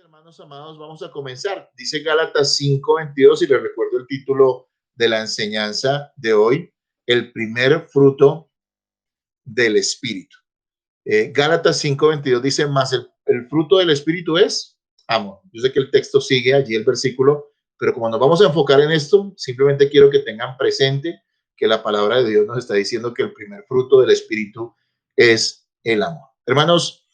hermanos amados, vamos a comenzar. Dice Gálatas 5:22 y les recuerdo el título de la enseñanza de hoy, el primer fruto del Espíritu. Gálatas 5:22 dice, más el fruto del Espíritu es amor. Yo sé que el texto sigue allí el versículo, pero como nos vamos a enfocar en esto, simplemente quiero que tengan presente que la palabra de Dios nos está diciendo que el primer fruto del Espíritu es el amor. Hermanos,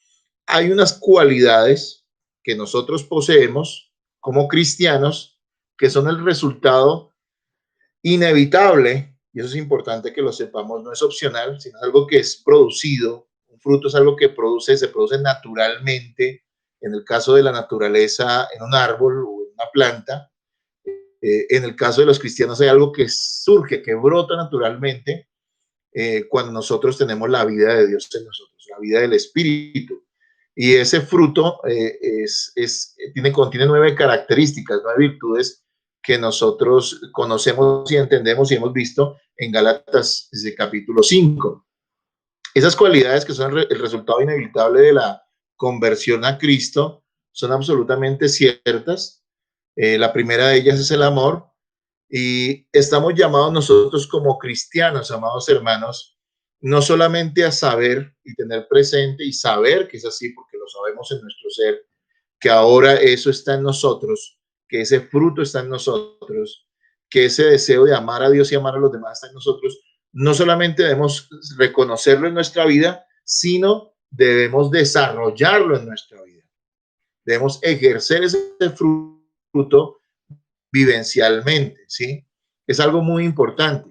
hay unas cualidades que nosotros poseemos como cristianos que son el resultado inevitable, y eso es importante que lo sepamos, no es opcional, sino es algo que es producido. Un fruto es algo que se produce naturalmente, en el caso de la naturaleza, en un árbol o en una planta. En el caso de los cristianos hay algo que surge, que brota naturalmente cuando nosotros tenemos la vida de Dios en nosotros, la vida del Espíritu. Y ese fruto contiene 9 características, 9 virtudes que nosotros conocemos y entendemos y hemos visto en Gálatas capítulo 5. Esas cualidades que son el resultado inevitable de la conversión a Cristo son absolutamente ciertas. La primera de ellas es el amor, y estamos llamados nosotros como cristianos, amados hermanos, no solamente a saber y tener presente y saber que es así, porque lo sabemos en nuestro ser, que ahora eso está en nosotros, que ese fruto está en nosotros, que ese deseo de amar a Dios y amar a los demás está en nosotros. No solamente debemos reconocerlo en nuestra vida, sino debemos desarrollarlo en nuestra vida. Debemos ejercer ese fruto vivencialmente, ¿sí? Es algo muy importante.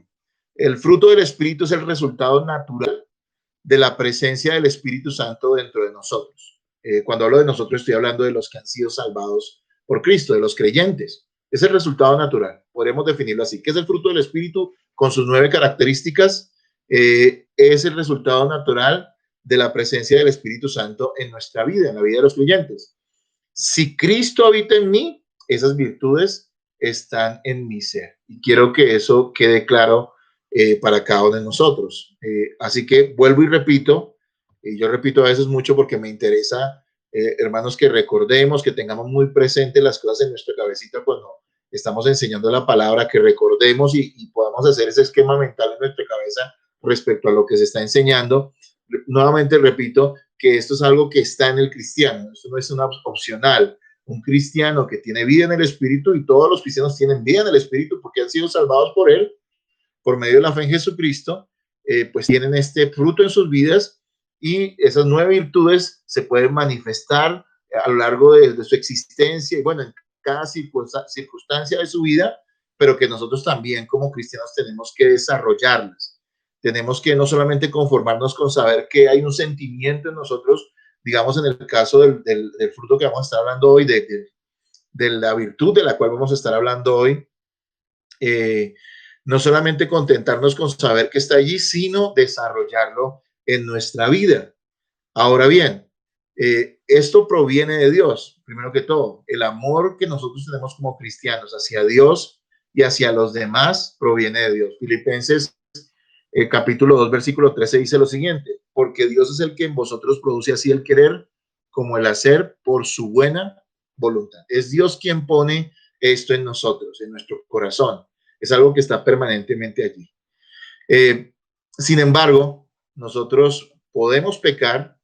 El fruto del Espíritu es el resultado natural de la presencia del Espíritu Santo dentro de nosotros. Cuando hablo de nosotros, estoy hablando de los que han sido salvados por Cristo, de los creyentes. Es el resultado natural, podemos definirlo así. ¿Qué es el fruto del Espíritu con sus 9 características? Es el resultado natural de la presencia del Espíritu Santo en nuestra vida, en la vida de los creyentes. Si Cristo habita en mí, esas virtudes están en mi ser. Y quiero que eso quede claro para cada uno de nosotros. Así que vuelvo y repito, yo repito a veces mucho porque me interesa, hermanos, que recordemos, que tengamos muy presente las cosas en nuestra cabecita cuando estamos enseñando la palabra, que recordemos y podamos hacer ese esquema mental en nuestra cabeza respecto a lo que se está enseñando. Nuevamente repito que esto es algo que está en el cristiano, esto no es una opcional. Un cristiano que tiene vida en el Espíritu, y todos los cristianos tienen vida en el Espíritu porque han sido salvados por Él, por medio de la fe en Jesucristo, pues tienen este fruto en sus vidas, y esas 9 virtudes se pueden manifestar a lo largo de su existencia y bueno, en cada circunstancia de su vida, pero que nosotros también como cristianos tenemos que desarrollarlas. Tenemos que no solamente conformarnos con saber que hay un sentimiento en nosotros, digamos en el caso del fruto que vamos a estar hablando hoy, de la virtud de la cual vamos a estar hablando hoy, no solamente contentarnos con saber que está allí, sino desarrollarlo en nuestra vida. Ahora bien, esto proviene de Dios, primero que todo. El amor que nosotros tenemos como cristianos hacia Dios y hacia los demás proviene de Dios. Filipenses capítulo 2, versículo 13 dice lo siguiente: porque Dios es el que en vosotros produce así el querer como el hacer por su buena voluntad. Es Dios quien pone esto en nosotros, en nuestro corazón. Es algo que está permanentemente allí. Sin embargo, nosotros podemos pecar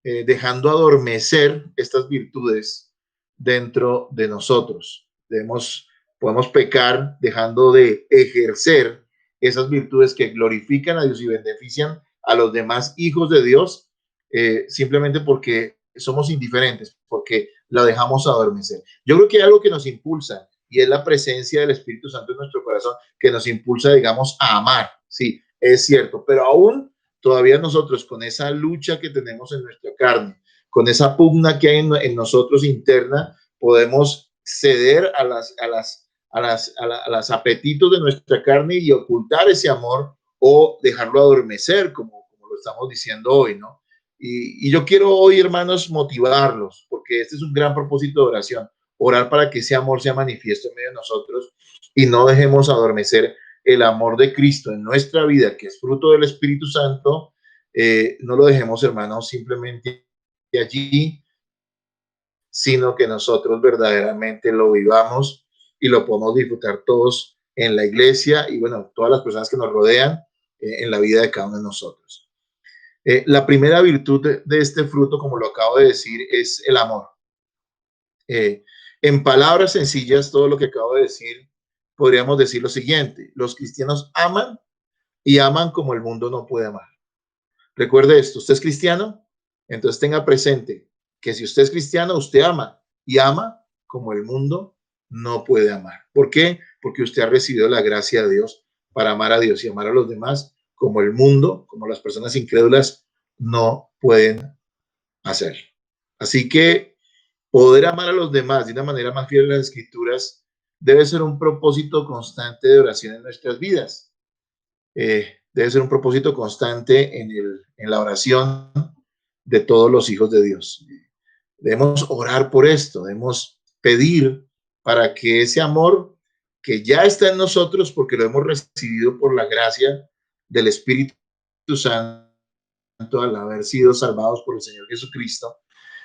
dejando adormecer estas virtudes dentro de nosotros. Podemos pecar dejando de ejercer esas virtudes que glorifican a Dios y benefician a los demás hijos de Dios, simplemente porque somos indiferentes, porque la dejamos adormecer. Yo creo que hay algo que nos impulsa, y es la presencia del Espíritu Santo en nuestro corazón, que nos impulsa, digamos, a amar. Sí, es cierto, pero aún todavía nosotros, con esa lucha que tenemos en nuestra carne, con esa pugna que hay en nosotros interna, podemos ceder a los apetitos de nuestra carne y ocultar ese amor, o dejarlo adormecer, como lo estamos diciendo hoy, ¿no? Y yo quiero hoy, hermanos, motivarlos, porque este es un gran propósito de oración: orar para que ese amor sea manifiesto en medio de nosotros y no dejemos adormecer el amor de Cristo en nuestra vida, que es fruto del Espíritu Santo. No lo dejemos, hermanos, simplemente allí, sino que nosotros verdaderamente lo vivamos y lo podamos disfrutar todos en la iglesia y bueno, todas las personas que nos rodean en la vida de cada uno de nosotros. La primera virtud de este fruto, como lo acabo de decir, es el amor. En palabras sencillas, todo lo que acabo de decir, podríamos decir lo siguiente: los cristianos aman y aman como el mundo no puede amar. Recuerde esto: usted es cristiano, entonces tenga presente que si usted es cristiano, usted ama y ama como el mundo no puede amar. ¿Por qué? Porque usted ha recibido la gracia de Dios para amar a Dios y amar a los demás como el mundo, como las personas incrédulas no pueden hacer. Así que poder amar a los demás de una manera más fiel a las escrituras debe ser un propósito constante de oración en nuestras vidas. Debe ser un propósito constante en la oración de todos los hijos de Dios. Debemos orar por esto, debemos pedir para que ese amor que ya está en nosotros, porque lo hemos recibido por la gracia del Espíritu Santo al haber sido salvados por el Señor Jesucristo,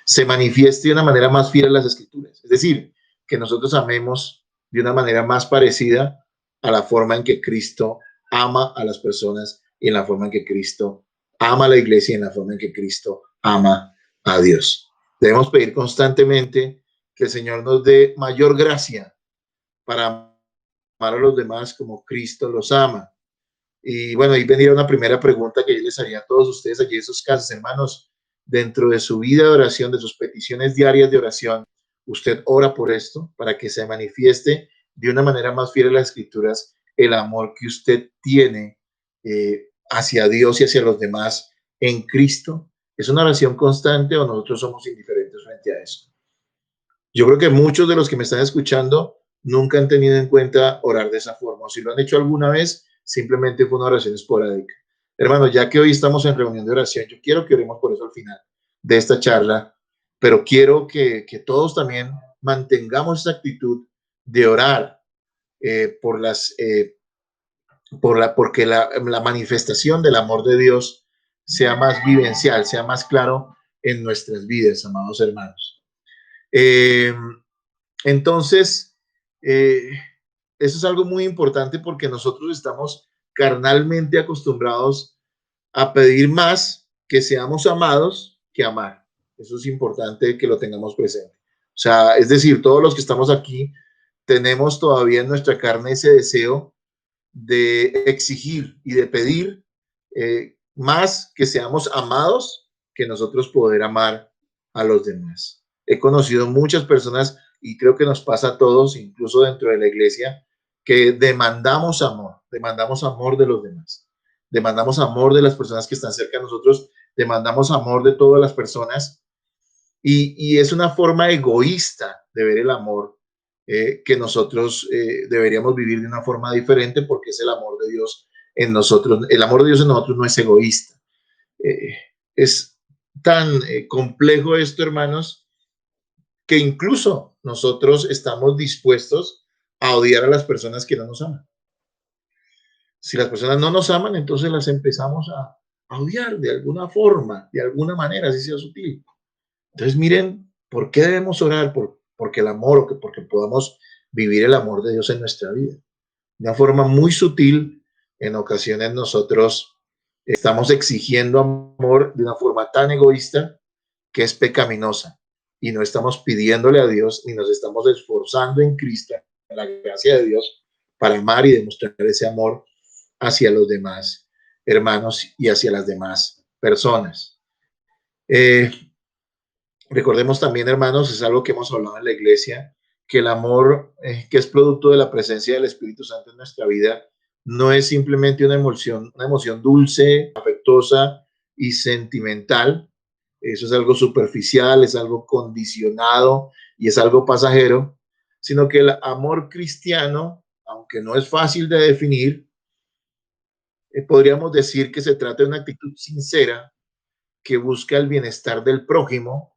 se manifieste de una manera más fiel a las Escrituras. Es decir, que nosotros amemos de una manera más parecida a la forma en que Cristo ama a las personas y en la forma en que Cristo ama a la iglesia y en la forma en que Cristo ama a Dios. Debemos pedir constantemente que el Señor nos dé mayor gracia para amar a los demás como Cristo los ama. Y bueno, ahí vendría una primera pregunta que yo les haría a todos ustedes allí en sus casas, hermanos. Dentro de su vida de oración, de sus peticiones diarias de oración, ¿usted ora por esto para que se manifieste de una manera más fiel a las escrituras el amor que usted tiene hacia Dios y hacia los demás en Cristo? ¿Es una oración constante o nosotros somos indiferentes frente a eso? Yo creo que muchos de los que me están escuchando nunca han tenido en cuenta orar de esa forma, o si lo han hecho alguna vez, simplemente fue una oración esporádica. Hermanos, ya que hoy estamos en reunión de oración, yo quiero que oremos por eso al final de esta charla, pero quiero que todos también mantengamos esa actitud de orar por porque la manifestación del amor de Dios sea más vivencial, sea más claro en nuestras vidas, amados hermanos. Eh, entonces, eso es algo muy importante porque nosotros estamos carnalmente acostumbrados a pedir más que seamos amados que amar. Eso es importante que lo tengamos presente. O sea, es decir, todos los que estamos aquí tenemos todavía en nuestra carne ese deseo de exigir y de pedir más que seamos amados que nosotros poder amar a los demás. He conocido muchas personas y creo que nos pasa a todos, incluso dentro de la iglesia, que demandamos amor de los demás, demandamos amor de las personas que están cerca de nosotros, demandamos amor de todas las personas y es una forma egoísta de ver el amor que nosotros deberíamos vivir de una forma diferente porque es el amor de Dios en nosotros. El amor de Dios en nosotros no es egoísta. Es tan complejo esto, hermanos, que incluso nosotros estamos dispuestos a odiar a las personas que no nos aman. Si las personas no nos aman, entonces las empezamos a odiar de alguna forma, de alguna manera, así sea sutil. Entonces, miren, ¿por qué debemos orar? Porque el amor, o porque podamos vivir el amor de Dios en nuestra vida. De una forma muy sutil, en ocasiones nosotros estamos exigiendo amor de una forma tan egoísta que es pecaminosa y no estamos pidiéndole a Dios ni nos estamos esforzando en Cristo, en la gracia de Dios, para amar y demostrar ese amor hacia los demás hermanos y hacia las demás personas. Recordemos también, hermanos, es algo que hemos hablado en la iglesia, que el amor que es producto de la presencia del Espíritu Santo en nuestra vida no es simplemente una emoción dulce, afectuosa y sentimental. Eso es algo superficial, es algo condicionado y es algo pasajero, sino que el amor cristiano, aunque no es fácil de definir, podríamos decir que se trata de una actitud sincera que busca el bienestar del prójimo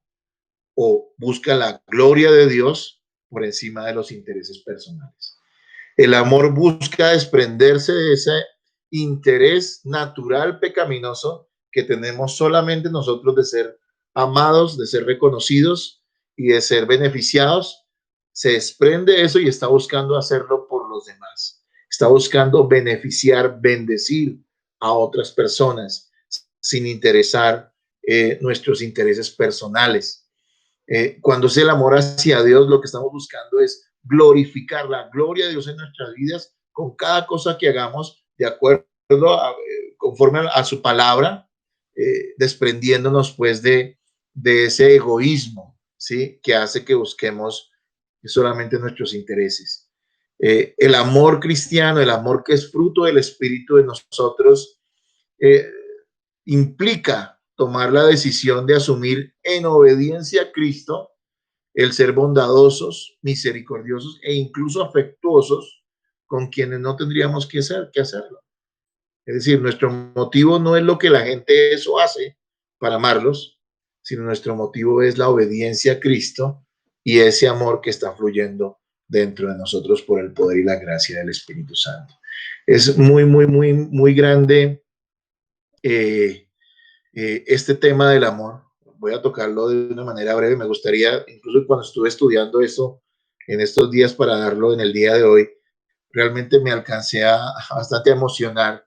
o busca la gloria de Dios por encima de los intereses personales. El amor busca desprenderse de ese interés natural pecaminoso que tenemos solamente nosotros de ser amados, de ser reconocidos y de ser beneficiados, se desprende eso y está buscando hacerlo por los demás. Está buscando beneficiar, bendecir a otras personas sin interesar nuestros intereses personales. Cuando es el amor hacia Dios, lo que estamos buscando es glorificar la gloria de Dios en nuestras vidas con cada cosa que hagamos de acuerdo conforme a su palabra, desprendiéndonos pues de ese egoísmo, ¿sí? Que hace que busquemos solamente nuestros intereses. El amor cristiano, el amor que es fruto del Espíritu de nosotros, implica tomar la decisión de asumir en obediencia a Cristo el ser bondadosos, misericordiosos e incluso afectuosos con quienes no tendríamos que hacerlo. Es decir, nuestro motivo no es lo que la gente es o hace para amarlos, sino nuestro motivo es la obediencia a Cristo y ese amor que está fluyendo dentro de nosotros por el poder y la gracia del Espíritu Santo. Es muy grande este tema del amor. Voy a tocarlo de una manera breve. Me gustaría, incluso cuando estuve estudiando esto en estos días para darlo en el día de hoy, realmente me alcancé a bastante a emocionar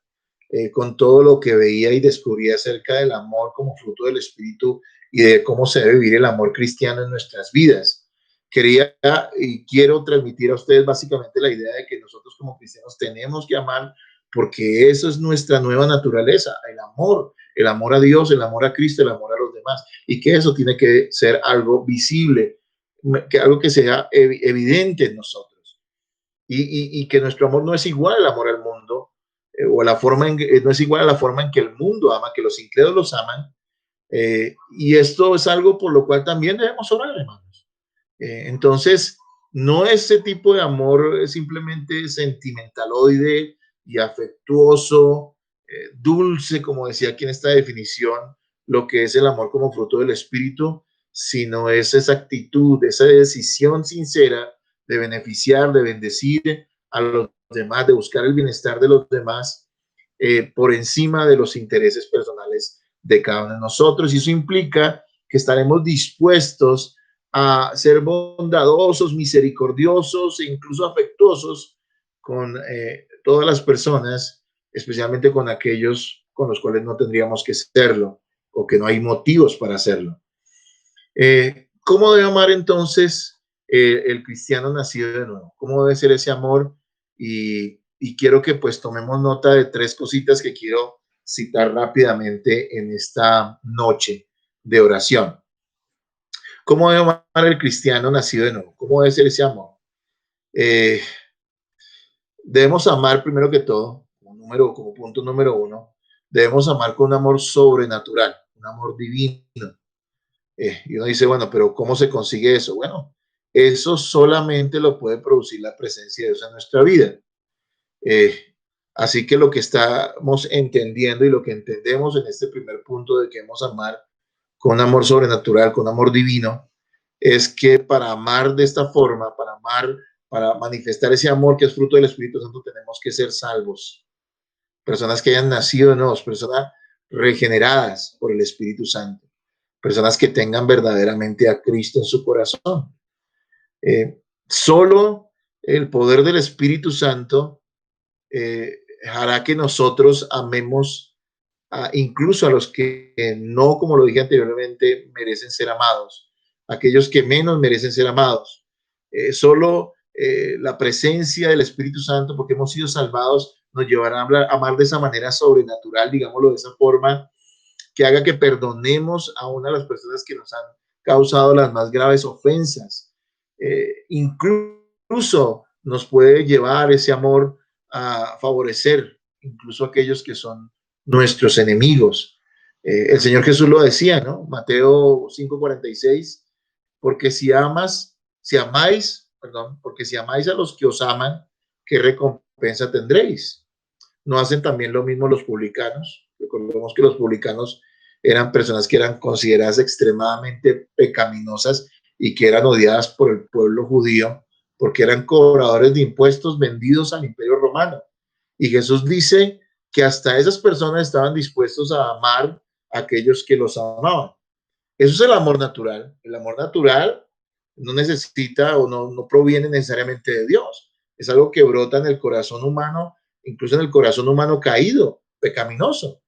con todo lo que veía y descubrí acerca del amor como fruto del Espíritu y de cómo se debe vivir el amor cristiano en nuestras vidas. Quería y quiero transmitir a ustedes básicamente la idea de que nosotros como cristianos tenemos que amar porque eso es nuestra nueva naturaleza, el amor a Dios, el amor a Cristo, el amor a los demás, y que eso tiene que ser algo visible, que algo que sea evidente en nosotros, y que nuestro amor no es igual al amor al mundo, o la forma no es igual a la forma en que el mundo ama, que los incrédulos aman, y esto es algo por lo cual también debemos orar, hermanos. Entonces, no ese tipo de amor simplemente sentimentaloide y afectuoso, dulce, como decía aquí en esta definición, lo que es el amor como fruto del Espíritu, sino es esa actitud, esa decisión sincera de beneficiar, de bendecir a los demás, de buscar el bienestar de los demás por encima de los intereses personales de cada uno de nosotros. Y eso implica que estaremos dispuestos a ser bondadosos, misericordiosos e incluso afectuosos con todas las personas, especialmente con aquellos con los cuales no tendríamos que serlo o que no hay motivos para hacerlo. ¿Cómo debe amar entonces el cristiano nacido de nuevo? ¿Cómo debe ser ese amor? Y quiero que pues tomemos nota de tres cositas que quiero citar rápidamente en esta noche de oración. ¿Cómo debe amar el cristiano nacido de nuevo? ¿Cómo debe ser ese amor? Debemos amar primero que todo, como punto número uno, debemos amar con un amor sobrenatural, un amor divino. Y uno dice, bueno, pero ¿cómo se consigue eso? Bueno, eso solamente lo puede producir la presencia de Dios en nuestra vida. Así que lo que estamos entendiendo y lo que entendemos en este primer punto de que debemos amar con un amor sobrenatural, con un amor divino, es que para amar de esta forma, para manifestar ese amor que es fruto del Espíritu Santo, tenemos que ser salvos. Personas que hayan nacido de nuevo, personas regeneradas por el Espíritu Santo, personas que tengan verdaderamente a Cristo en su corazón. Solo el poder del Espíritu Santo hará que nosotros amemos incluso a los que no, como lo dije anteriormente, merecen ser amados, aquellos que menos merecen ser amados. Solo la presencia del Espíritu Santo, porque hemos sido salvados, nos llevará a amar de esa manera sobrenatural, digámoslo de esa forma, que haga que perdonemos a una de las personas que nos han causado las más graves ofensas. Incluso nos puede llevar ese amor a favorecer incluso a aquellos que son nuestros enemigos. El Señor Jesús lo decía, ¿no? Mateo 5:46, porque porque si amáis a los que os aman, ¿qué recompensa tendréis? ¿No hacen también lo mismo los publicanos? Recordemos que los publicanos eran personas que eran consideradas extremadamente pecaminosas y que eran odiadas por el pueblo judío porque eran cobradores de impuestos vendidos al Imperio Romano. Y Jesús dice que hasta esas personas estaban dispuestos a amar a aquellos que los amaban. Eso es el amor natural. El amor natural no necesita o no proviene necesariamente de Dios. Es algo que brota en el corazón humano, incluso en el corazón humano caído, pecaminoso.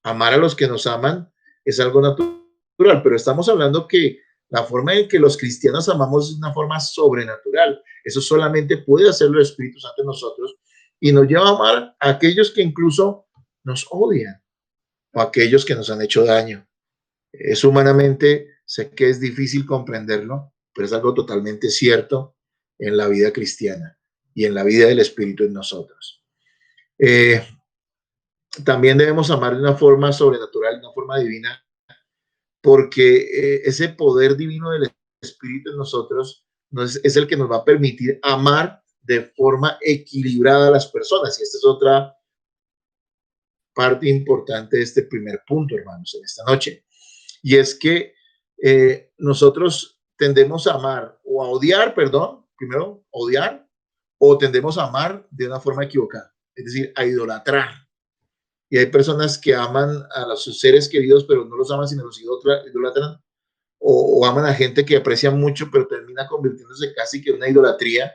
Amar a los que nos aman es algo natural, pero estamos hablando que la forma en que los cristianos amamos es una forma sobrenatural. Eso solamente puede hacerlo el Espíritu Santo en nosotros y nos lleva a amar a aquellos que incluso nos odian o a aquellos que nos han hecho daño. Es humanamente, sé que es difícil comprenderlo, pero es algo totalmente cierto en la vida cristiana y en la vida del Espíritu en nosotros. También debemos amar de una forma sobrenatural, de una forma divina, porque ese poder divino del Espíritu en nosotros es el que nos va a permitir amar de forma equilibrada a las personas. Y esta es otra parte importante de este primer punto, hermanos, en esta noche. Y es que nosotros tendemos a amar o a odiar, perdón, primero odiar, o tendemos a amar de una forma equivocada, es decir, a idolatrar. Y hay personas que aman a sus seres queridos, pero no los aman, sino los idolatran, o aman a gente que aprecian mucho, pero termina convirtiéndose casi que en una idolatría.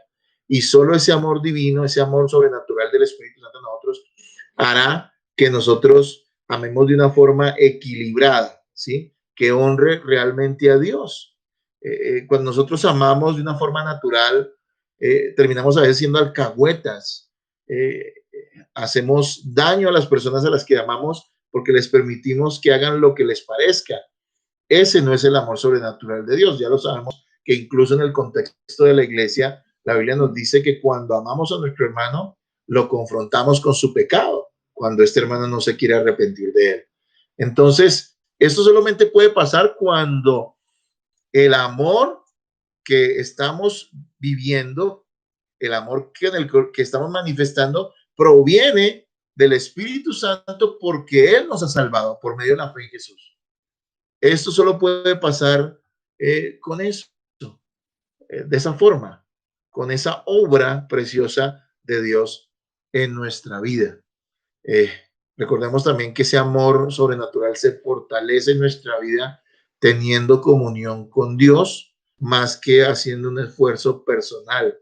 Y solo ese amor divino, ese amor sobrenatural del Espíritu Santo en nosotros, hará que nosotros amemos de una forma equilibrada, ¿sí? Que honre realmente a Dios. Cuando nosotros amamos de una forma natural, terminamos a veces siendo alcahuetas. Hacemos daño a las personas a las que amamos porque les permitimos que hagan lo que les parezca. Ese no es el amor sobrenatural de Dios. Ya lo sabemos que incluso en el contexto de la iglesia, la Biblia nos dice que cuando amamos a nuestro hermano, lo confrontamos con su pecado, cuando este hermano no se quiere arrepentir de él. Entonces, esto solamente puede pasar cuando el amor que estamos viviendo, el amor que estamos manifestando, proviene del Espíritu Santo porque Él nos ha salvado por medio de la fe en Jesús. Esto solo puede pasar con eso, de esa forma, con esa obra preciosa de Dios en nuestra vida. Eh, Recordemos también que ese amor sobrenatural se fortalece en nuestra vida teniendo comunión con Dios más que haciendo un esfuerzo personal.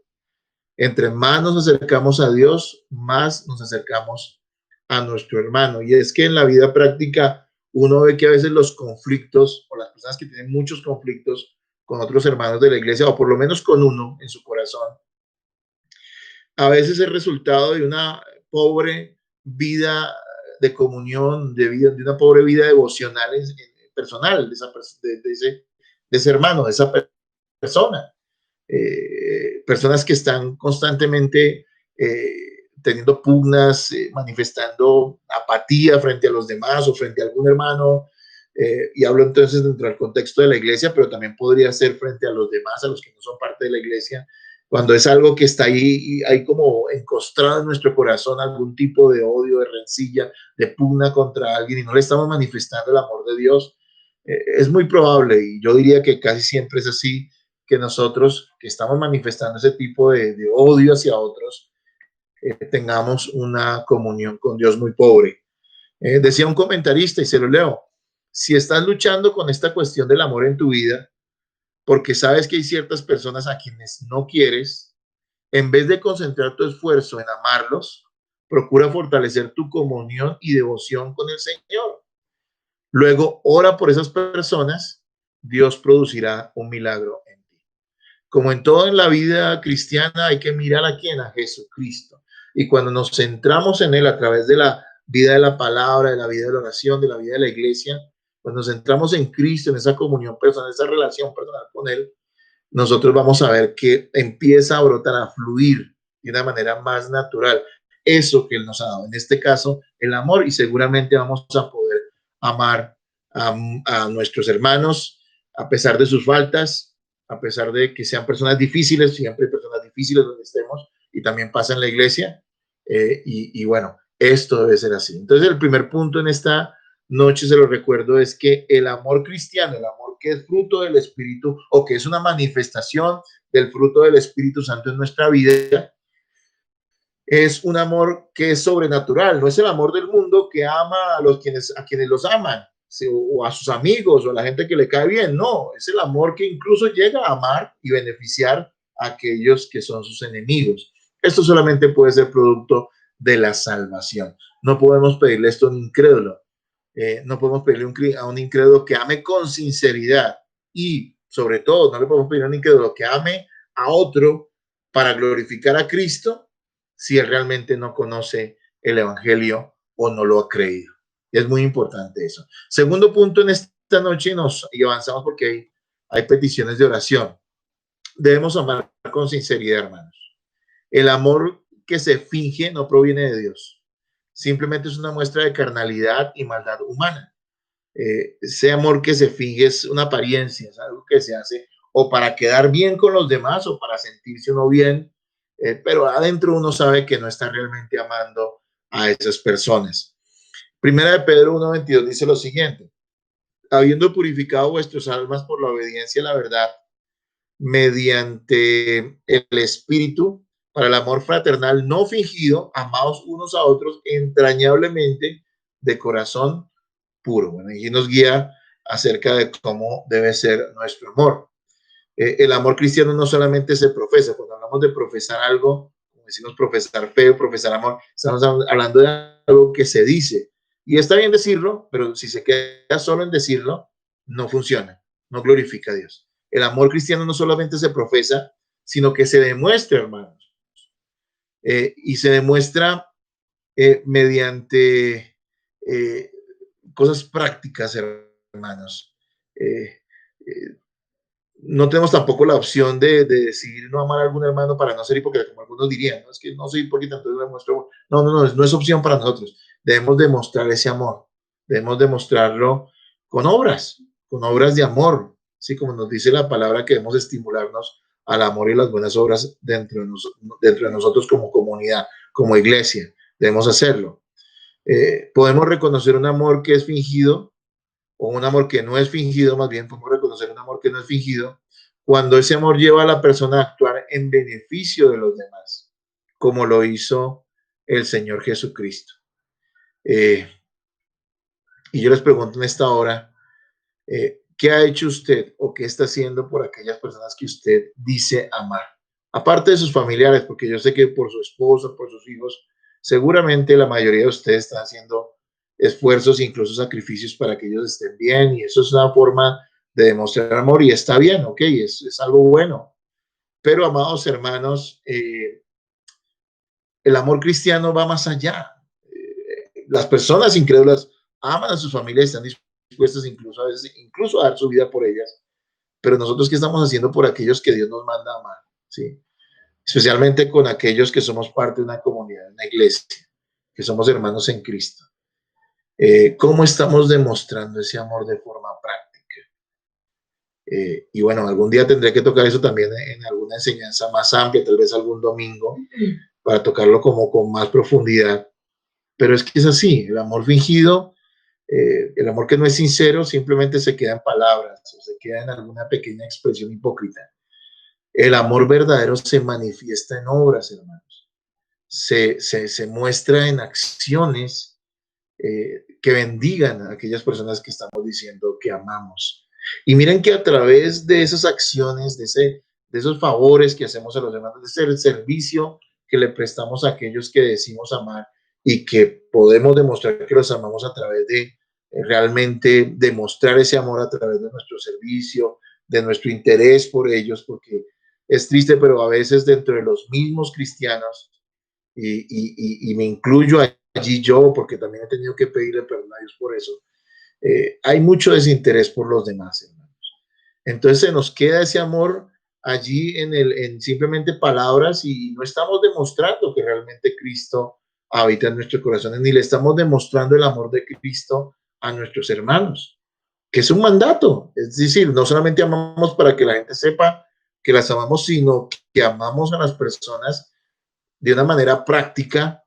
Entre más nos acercamos a Dios, más nos acercamos a nuestro hermano. Y es que en la vida práctica uno ve que a veces los conflictos o las personas que tienen muchos conflictos con otros hermanos de la iglesia, o por lo menos con uno en su corazón, a veces es resultado de una pobre vida de comunión, de una pobre vida devocional personal de ese hermano, de esa persona. Personas que están constantemente teniendo pugnas, manifestando apatía frente a los demás o frente a algún hermano. Y hablo entonces dentro del contexto de la iglesia, pero también podría ser frente a los demás, a los que no son parte de la iglesia, cuando es algo que está ahí como encostrado en nuestro corazón, algún tipo de odio, de rencilla, de pugna contra alguien y no le estamos manifestando el amor de Dios. Es muy probable, y yo diría que casi siempre es así, que nosotros que estamos manifestando ese tipo de odio hacia otros, tengamos una comunión con Dios muy pobre. Decía un comentarista, y se lo leo: si estás luchando con esta cuestión del amor en tu vida, porque sabes que hay ciertas personas a quienes no quieres, en vez de concentrar tu esfuerzo en amarlos, procura fortalecer tu comunión y devoción con el Señor. Luego, ora por esas personas, Dios producirá un milagro en ti. Como en todo en la vida cristiana, hay que mirar a quién, a Jesucristo. Y cuando nos centramos en Él a través de la vida de la palabra, de la vida de la oración, de la vida de la iglesia, cuando nos centramos en Cristo, en esa comunión personal, esa relación personal con Él, nosotros vamos a ver que empieza a brotar, a fluir de una manera más natural eso que Él nos ha dado. En este caso, el amor, y seguramente vamos a poder amar a nuestros hermanos a pesar de sus faltas, a pesar de que sean personas difíciles, siempre hay personas difíciles donde estemos, y también pasa en la iglesia. Y bueno, esto debe ser así. Entonces, el primer punto en esta noche, se lo recuerdo, es que el amor cristiano, el amor que es fruto del Espíritu o que es una manifestación del fruto del Espíritu Santo en nuestra vida, es un amor que es sobrenatural, no es el amor del mundo que ama a quienes los aman, o a sus amigos o a la gente que le cae bien. No, es el amor que incluso llega a amar y beneficiar a aquellos que son sus enemigos. Esto solamente puede ser producto de la salvación. No podemos pedirle esto a un incrédulo. No podemos pedirle a un incrédulo que ame con sinceridad y, sobre todo, no le podemos pedir a un incrédulo que ame a otro para glorificar a Cristo si él realmente no conoce el Evangelio o no lo ha creído. Es muy importante eso. Segundo punto en esta noche, y avanzamos porque hay peticiones de oración. Debemos amar con sinceridad, hermanos. El amor que se finge no proviene de Dios. Simplemente es una muestra de carnalidad y maldad humana. Ese amor que se finge es una apariencia, es algo que se hace o para quedar bien con los demás o para sentirse uno bien, pero adentro uno sabe que no está realmente amando a esas personas. Primera de Pedro 1:22 dice lo siguiente: habiendo purificado vuestras almas por la obediencia a la verdad, mediante el Espíritu, para el amor fraternal no fingido, amaos unos a otros entrañablemente de corazón puro. Bueno, y nos guía acerca de cómo debe ser nuestro amor. El amor cristiano no solamente se profesa. Cuando hablamos de profesar algo, como decimos profesar fe o profesar amor, estamos hablando de algo que se dice. Y está bien decirlo, pero si se queda solo en decirlo, no funciona, no glorifica a Dios. El amor cristiano no solamente se profesa, sino que se demuestra, hermanos. Y se demuestra mediante cosas prácticas, hermanos. Eh, eh, no tenemos tampoco la opción de decidir no amar a algún hermano para no ser hipócrita, como algunos dirían, ¿no? Es que no soy hipócrita, entonces no demuestro. No es opción para nosotros. Debemos demostrar ese amor, debemos demostrarlo con obras de amor, ¿sí? Como nos dice la palabra, que debemos estimularnos al amor y las buenas obras dentro de nosotros como comunidad, como iglesia, debemos hacerlo. Podemos reconocer un amor que es fingido o un amor que no es fingido, más bien podemos reconocer un amor que no es fingido, cuando ese amor lleva a la persona a actuar en beneficio de los demás, como lo hizo el Señor Jesucristo. Eh, y yo les pregunto en esta hora, ¿qué ha hecho usted o qué está haciendo por aquellas personas que usted dice amar? Aparte de sus familiares, porque yo sé que por su esposo, por sus hijos, seguramente la mayoría de ustedes están haciendo esfuerzos, incluso sacrificios para que ellos estén bien, y eso es una forma de demostrar amor y está bien, ok, es algo bueno. Pero, amados hermanos, el amor cristiano va más allá. Las personas incrédulas aman a sus familias, están dispuestas incluso a veces, incluso a dar su vida por ellas, pero nosotros, ¿qué estamos haciendo por aquellos que Dios nos manda a amar? ¿Sí? Especialmente con aquellos que somos parte de una comunidad, una iglesia, que somos hermanos en Cristo. ¿Cómo estamos demostrando ese amor de forma práctica? Y bueno, algún día tendré que tocar eso también en alguna enseñanza más amplia, tal vez algún domingo, para tocarlo como con más profundidad. Pero es que es así, el amor fingido, el amor que no es sincero, simplemente se queda en palabras o se queda en alguna pequeña expresión hipócrita. El amor verdadero se manifiesta en obras, hermanos. Se muestra en acciones que bendigan a aquellas personas que estamos diciendo que amamos. Y miren que a través de esas acciones, de esos favores que hacemos a los demás, de ese servicio que le prestamos a aquellos que decimos amar y que podemos demostrar que los amamos a través de realmente demostrar ese amor a través de nuestro servicio, de nuestro interés por ellos, porque es triste, pero a veces dentro de los mismos cristianos, y me incluyo allí yo, porque también he tenido que pedirle perdón a Dios por eso, hay mucho desinterés por los demás, hermanos. Entonces se nos queda ese amor allí en simplemente palabras y no estamos demostrando que realmente Cristo habita en nuestros corazones, ni le estamos demostrando el amor de Cristo a nuestros hermanos, que es un mandato. Es decir, no solamente amamos para que la gente sepa que las amamos, sino que amamos a las personas de una manera práctica,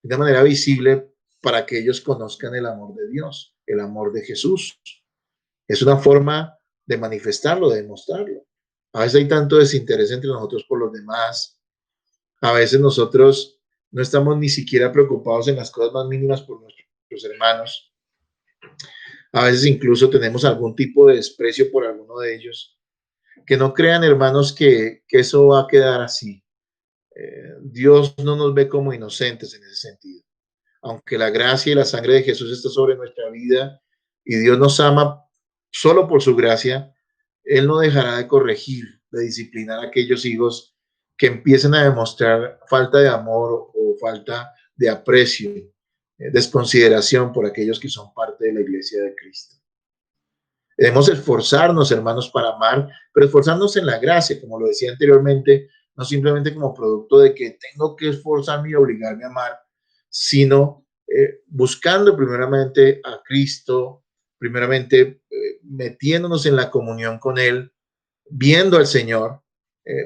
de una manera visible, para que ellos conozcan el amor de Dios, el amor de Jesús. Es una forma de manifestarlo, de demostrarlo. A veces hay tanto desinterés entre nosotros por los demás. A veces nosotros no estamos ni siquiera preocupados en las cosas más mínimas por nuestros hermanos. A veces incluso tenemos algún tipo de desprecio por alguno de ellos. Que no crean, hermanos, que eso va a quedar así. Dios no nos ve como inocentes en ese sentido. Aunque la gracia y la sangre de Jesús está sobre nuestra vida y Dios nos ama solo por su gracia, Él no dejará de corregir, de disciplinar a aquellos hijos que empiecen a demostrar falta de amor o falta de aprecio, desconsideración por aquellos que son parte de la iglesia de Cristo. Debemos esforzarnos, hermanos, para amar, pero esforzarnos en la gracia, como lo decía anteriormente, no simplemente como producto de que tengo que esforzarme y obligarme a amar, sino buscando primeramente a Cristo, primeramente metiéndonos en la comunión con Él, viendo al Señor,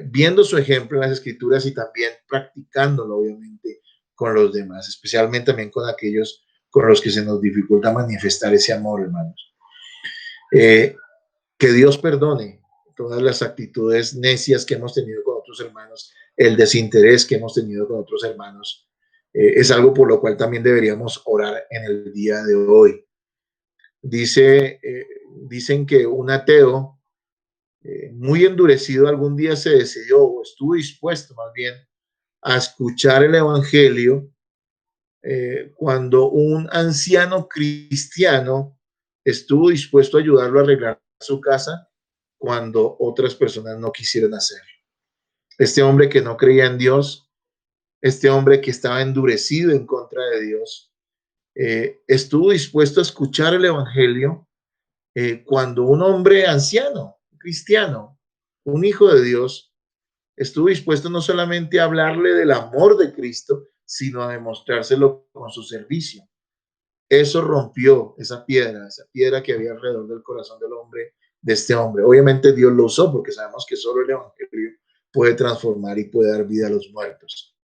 viendo su ejemplo en las Escrituras y también practicándolo, obviamente, con los demás, especialmente también con aquellos con los que se nos dificulta manifestar ese amor, hermanos. Eh, que Dios perdone todas las actitudes necias que hemos tenido con otros hermanos, el desinterés que hemos tenido con otros hermanos. Es algo por lo cual también deberíamos orar en el día de hoy. Dicen que un ateo muy endurecido algún día se decidió o estuvo dispuesto más bien a escuchar el evangelio cuando un anciano cristiano estuvo dispuesto a ayudarlo a arreglar su casa cuando otras personas no quisieron hacerlo. Este hombre que no creía en Dios, este hombre que estaba endurecido en contra de Dios, estuvo dispuesto a escuchar el evangelio cuando un hombre anciano, cristiano, un hijo de Dios, estuvo dispuesto no solamente a hablarle del amor de Cristo, sino a demostrárselo con su servicio. Eso rompió esa piedra que había alrededor del corazón del hombre, de este hombre. Obviamente Dios lo usó porque sabemos que solo el evangelio puede transformar y puede dar vida a los muertos.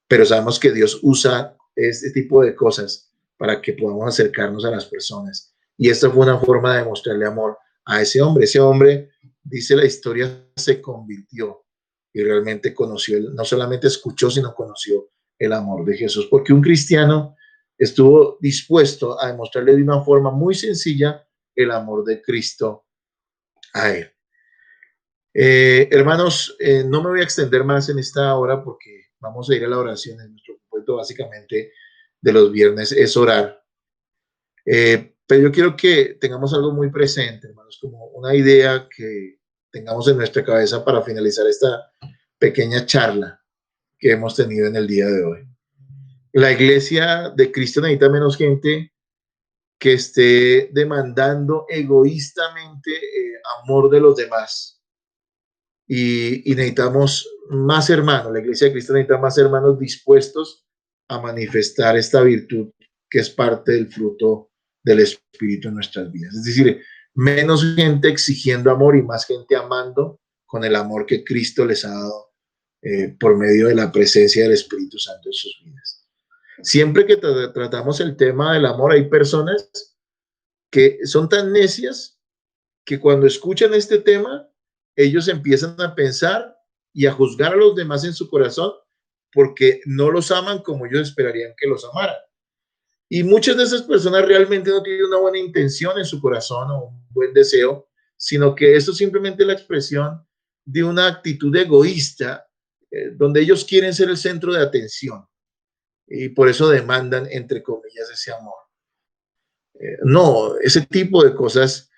Pero sabemos que Dios usa este tipo de cosas para que podamos acercarnos a las personas. Y esta fue una forma de mostrarle amor a ese hombre. Ese hombre, dice la historia, se convirtió y realmente conoció, no solamente escuchó, sino conoció el amor de Jesús. Porque un cristiano estuvo dispuesto a demostrarle de una forma muy sencilla el amor de Cristo a él. Hermanos, no me voy a extender más en esta hora porque vamos a ir a la oración. Nuestro propósito básicamente de los viernes es orar. Pero yo quiero que tengamos algo muy presente, hermanos, como una idea que tengamos en nuestra cabeza para finalizar esta pequeña charla que hemos tenido en el día de hoy. La iglesia de Cristo necesita menos gente que esté demandando egoístamente amor de los demás. Y necesitamos más hermanos, la iglesia de Cristo necesita más hermanos dispuestos a manifestar esta virtud que es parte del fruto del Espíritu en nuestras vidas. Es decir, menos gente exigiendo amor y más gente amando con el amor que Cristo les ha dado por medio de la presencia del Espíritu Santo en sus vidas. Siempre que tratamos el tema del amor, hay personas que son tan necias que cuando escuchan este tema, ellos empiezan a pensar y a juzgar a los demás en su corazón porque no los aman como ellos esperarían que los amaran. Y muchas de esas personas realmente no tienen una buena intención en su corazón o un buen deseo, sino que eso es simplemente la expresión de una actitud egoísta donde ellos quieren ser el centro de atención y por eso demandan, entre comillas, ese amor. No, ese tipo de cosas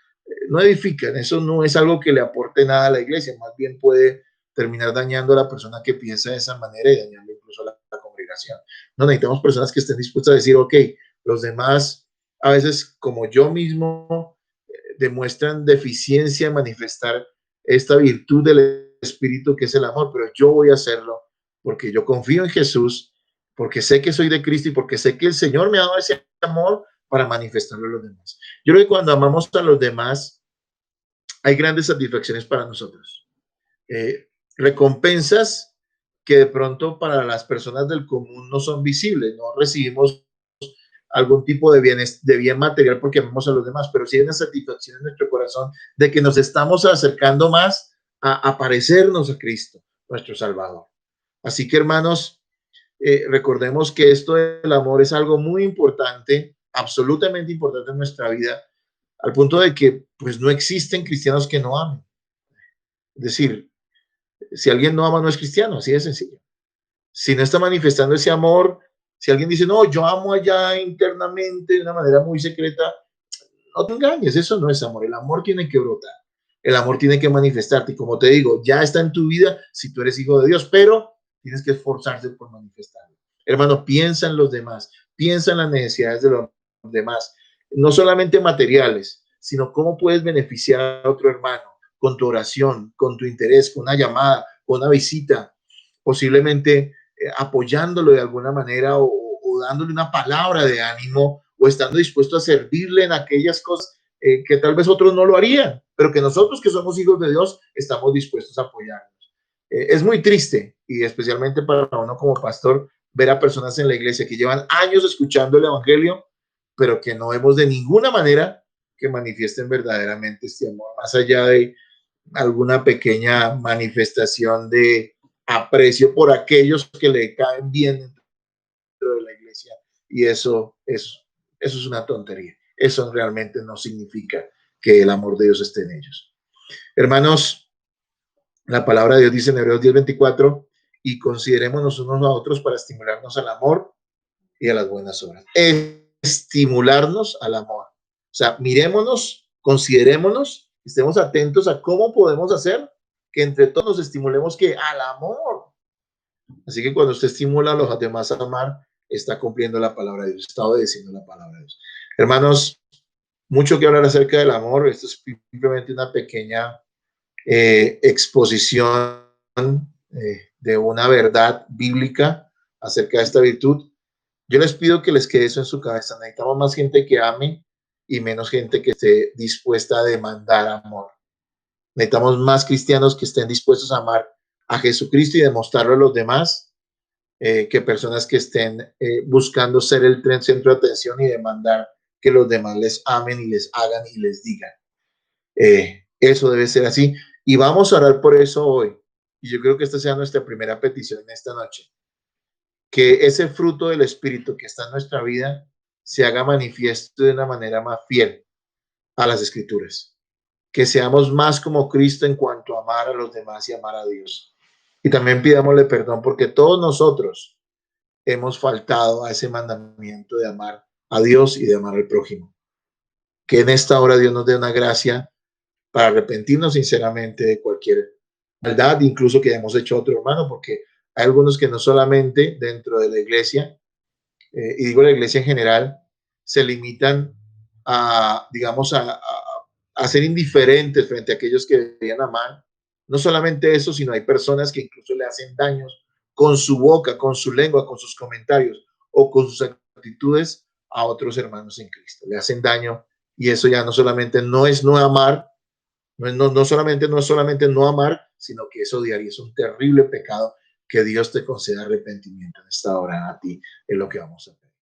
no edifican, eso no es algo que le aporte nada a la iglesia, más bien puede terminar dañando a la persona que piensa de esa manera y dañando incluso a la congregación. No necesitamos personas que estén dispuestas a decir, ok, los demás a veces como yo mismo demuestran deficiencia en manifestar esta virtud del Espíritu que es el amor, pero yo voy a hacerlo porque yo confío en Jesús, porque sé que soy de Cristo y porque sé que el Señor me ha dado ese amor para manifestarlo a los demás. Yo creo que cuando amamos a los demás, hay grandes satisfacciones para nosotros. Recompensas que de pronto para las personas del común no son visibles, no recibimos algún tipo de bien material porque amamos a los demás, pero sí hay una satisfacción en nuestro corazón de que nos estamos acercando más a parecernos a Cristo, nuestro Salvador. Así que, hermanos, recordemos que esto del amor es algo muy importante, absolutamente importante en nuestra vida, al punto de que pues no existen cristianos que no amen. Es decir, si alguien no ama, no es cristiano, así de sencillo. Si no está manifestando ese amor, si alguien dice, no, yo amo allá internamente de una manera muy secreta, no te engañes, eso no es amor. El amor tiene que brotar, el amor tiene que manifestarte. Y como te digo, ya está en tu vida si tú eres hijo de Dios, pero tienes que esforzarse por manifestarlo. Hermano, piensa en los demás, piensa en las necesidades de los demás, no solamente materiales, sino cómo puedes beneficiar a otro hermano con tu oración, con tu interés, con una llamada, con una visita, posiblemente apoyándolo de alguna manera o dándole una palabra de ánimo o estando dispuesto a servirle en aquellas cosas que tal vez otros no lo harían, pero que nosotros que somos hijos de Dios estamos dispuestos a apoyarnos. Es muy triste y especialmente para uno como pastor ver a personas en la iglesia que llevan años escuchando el evangelio, pero que no vemos de ninguna manera que manifiesten verdaderamente este amor, más allá de alguna pequeña manifestación de aprecio por aquellos que le caen bien dentro de la iglesia. Y eso es una tontería. Eso realmente no significa que el amor de Dios esté en ellos. Hermanos, la palabra de Dios dice en Hebreos 10:24, y considerémonos unos a otros para estimularnos al amor y a las buenas obras. Estimularnos al amor. O sea, mirémonos, considerémonos, estemos atentos a cómo podemos hacer que entre todos nos estimulemos que al amor. Así que cuando usted estimula a los demás a amar, está cumpliendo la palabra de Dios, está obedeciendo la palabra de Dios. Hermanos, mucho que hablar acerca del amor. Esto es simplemente una pequeña exposición de una verdad bíblica acerca de esta virtud. Yo les pido que les quede eso en su cabeza. Necesitamos más gente que ame y menos gente que esté dispuesta a demandar amor. Necesitamos más cristianos que estén dispuestos a amar a Jesucristo y demostrarlo a los demás, que personas que estén buscando ser el centro de atención y demandar que los demás les amen y les hagan y les digan. Eso debe ser así. Y vamos a orar por eso hoy. Y yo creo que esta sea nuestra primera petición en esta noche. Que ese fruto del Espíritu que está en nuestra vida se haga manifiesto de una manera más fiel a las Escrituras. Que seamos más como Cristo en cuanto a amar a los demás y amar a Dios. Y también pidámosle perdón porque todos nosotros hemos faltado a ese mandamiento de amar a Dios y de amar al prójimo. Que en esta hora Dios nos dé una gracia para arrepentirnos sinceramente de cualquier maldad, incluso que hemos hecho a otro hermano, porque hay algunos que no solamente dentro de la iglesia, y digo la iglesia en general, se limitan a, digamos, a ser indiferentes frente a aquellos que deberían amar. No solamente eso, sino hay personas que incluso le hacen daños con su boca, con su lengua, con sus comentarios o con sus actitudes a otros hermanos en Cristo. Le hacen daño y eso ya no solamente no es no amar, no solamente no amar, sino que es odiar y es un terrible pecado. Que Dios te conceda arrepentimiento en esta hora a ti, es lo que vamos a hacer.